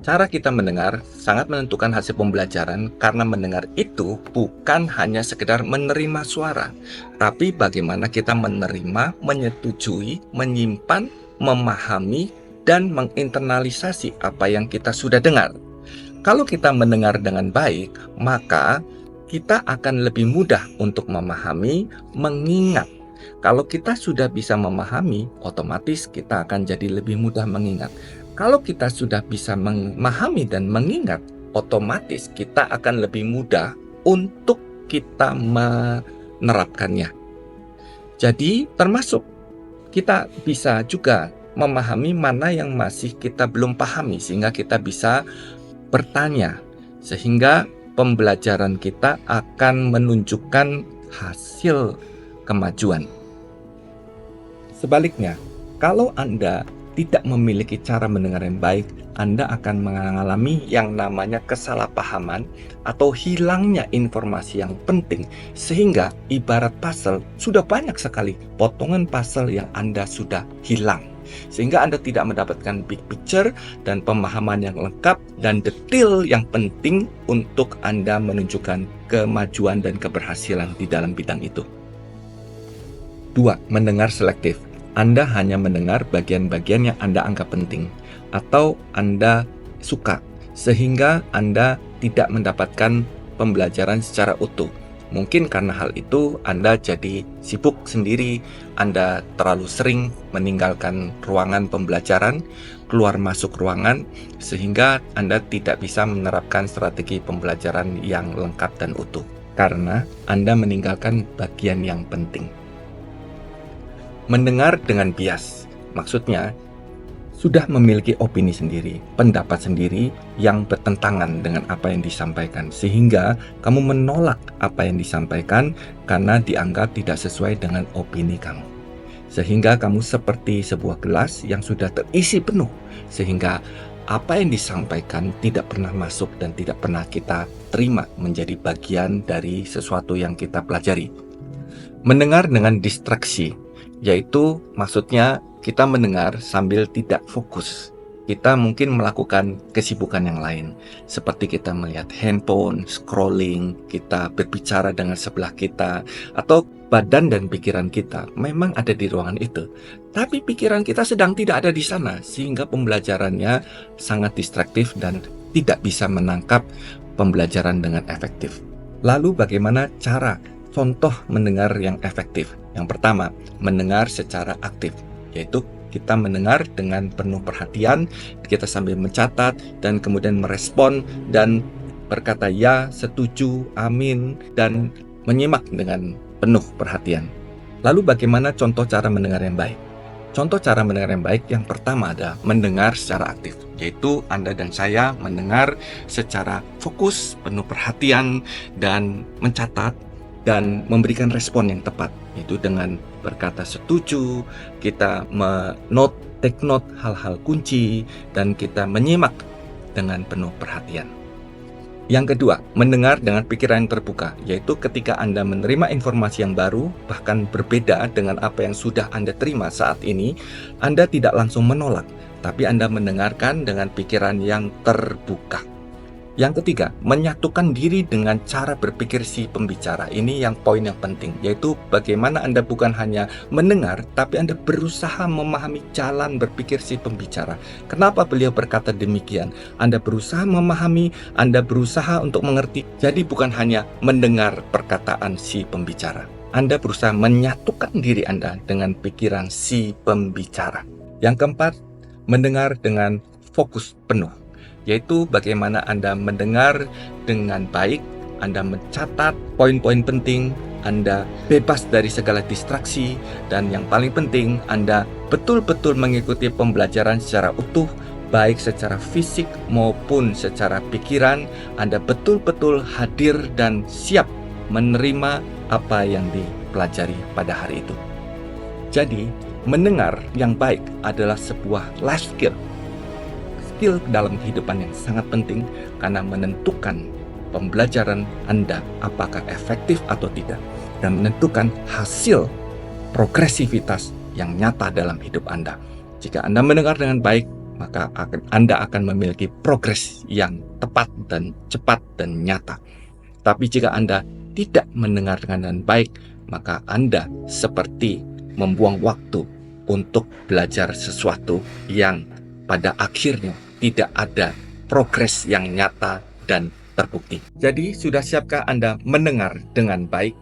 Cara kita mendengar sangat menentukan hasil pembelajaran karena mendengar itu bukan hanya sekedar menerima suara, tapi bagaimana kita menerima, menyetujui, menyimpan, memahami, dan menginternalisasi apa yang kita sudah dengar. Kalau kita mendengar dengan baik, maka kita akan lebih mudah untuk memahami, mengingat. Kalau kita sudah bisa memahami, otomatis kita akan jadi lebih mudah mengingat. Kalau kita sudah bisa memahami dan mengingat, otomatis kita akan lebih mudah untuk kita menerapkannya. Jadi, termasuk kita bisa juga memahami mana yang masih kita belum pahami, sehingga kita bisa bertanya, sehingga pembelajaran kita akan menunjukkan hasil kemajuan. Sebaliknya, kalau Anda tidak memiliki cara mendengar yang baik, Anda akan mengalami yang namanya kesalahpahaman atau hilangnya informasi yang penting, sehingga ibarat puzzle, sudah banyak sekali potongan puzzle yang Anda sudah hilang, sehingga Anda tidak mendapatkan big picture dan pemahaman yang lengkap dan detail yang penting untuk Anda menunjukkan kemajuan dan keberhasilan di dalam bidang itu. 2. Mendengar selektif. Anda hanya mendengar bagian-bagian yang Anda anggap penting atau Anda suka, sehingga Anda tidak mendapatkan pembelajaran secara utuh. Mungkin karena hal itu Anda jadi sibuk sendiri, Anda terlalu sering meninggalkan ruangan pembelajaran, keluar masuk ruangan, sehingga Anda tidak bisa menerapkan strategi pembelajaran yang lengkap dan utuh, karena Anda meninggalkan bagian yang penting. Mendengar dengan bias, maksudnya sudah memiliki opini sendiri, pendapat sendiri yang bertentangan dengan apa yang disampaikan, sehingga kamu menolak apa yang disampaikan karena dianggap tidak sesuai dengan opini kamu. Sehingga kamu seperti sebuah gelas yang sudah terisi penuh, sehingga apa yang disampaikan tidak pernah masuk dan tidak pernah kita terima menjadi bagian dari sesuatu yang kita pelajari. Mendengar dengan distraksi, yaitu maksudnya kita mendengar sambil tidak fokus. Kita mungkin melakukan kesibukan yang lain, seperti kita melihat handphone, scrolling, kita berbicara dengan sebelah kita, atau badan dan pikiran kita memang ada di ruangan itu, tapi pikiran kita sedang tidak ada di sana, sehingga pembelajarannya sangat distraktif dan tidak bisa menangkap pembelajaran dengan efektif. Lalu bagaimana cara contoh mendengar yang efektif? Yang pertama, mendengar secara aktif, yaitu kita mendengar dengan penuh perhatian, kita sambil mencatat dan kemudian merespon dan berkata ya, setuju, amin, dan menyimak dengan penuh perhatian. Lalu bagaimana contoh cara mendengar yang baik? Contoh cara mendengar yang baik yang pertama adalah mendengar secara aktif, yaitu Anda dan saya mendengar secara fokus, penuh perhatian, dan mencatat dan memberikan respon yang tepat, yaitu dengan berkata setuju, kita take note hal-hal kunci, dan kita menyimak dengan penuh perhatian. Yang kedua, mendengar dengan pikiran yang terbuka, yaitu ketika Anda menerima informasi yang baru, bahkan berbeda dengan apa yang sudah Anda terima saat ini, Anda tidak langsung menolak, tapi Anda mendengarkan dengan pikiran yang terbuka. Yang ketiga, menyatukan diri dengan cara berpikir si pembicara. Ini yang poin yang penting, yaitu bagaimana Anda bukan hanya mendengar, tapi Anda berusaha memahami jalan berpikir si pembicara. Kenapa beliau berkata demikian? Anda berusaha memahami, Anda berusaha untuk mengerti. Jadi bukan hanya mendengar perkataan si pembicara. Anda berusaha menyatukan diri Anda dengan pikiran si pembicara. Yang keempat, mendengar dengan fokus penuh, yaitu bagaimana Anda mendengar dengan baik, Anda mencatat poin-poin penting, Anda bebas dari segala distraksi, dan yang paling penting, Anda betul-betul mengikuti pembelajaran secara utuh, baik secara fisik maupun secara pikiran. Anda betul-betul hadir dan siap menerima apa yang dipelajari pada hari itu. Jadi, mendengar yang baik adalah sebuah life skill dalam kehidupan yang sangat penting karena menentukan pembelajaran Anda apakah efektif atau tidak, dan menentukan hasil progresivitas yang nyata dalam hidup Anda. Jika Anda mendengar dengan baik, maka Anda akan memiliki progres yang tepat dan cepat dan nyata. Tapi jika Anda tidak mendengar dengan baik, maka Anda seperti membuang waktu untuk belajar sesuatu yang pada akhirnya tidak ada progres yang nyata dan terbukti. Jadi, sudah siapkah Anda mendengar dengan baik?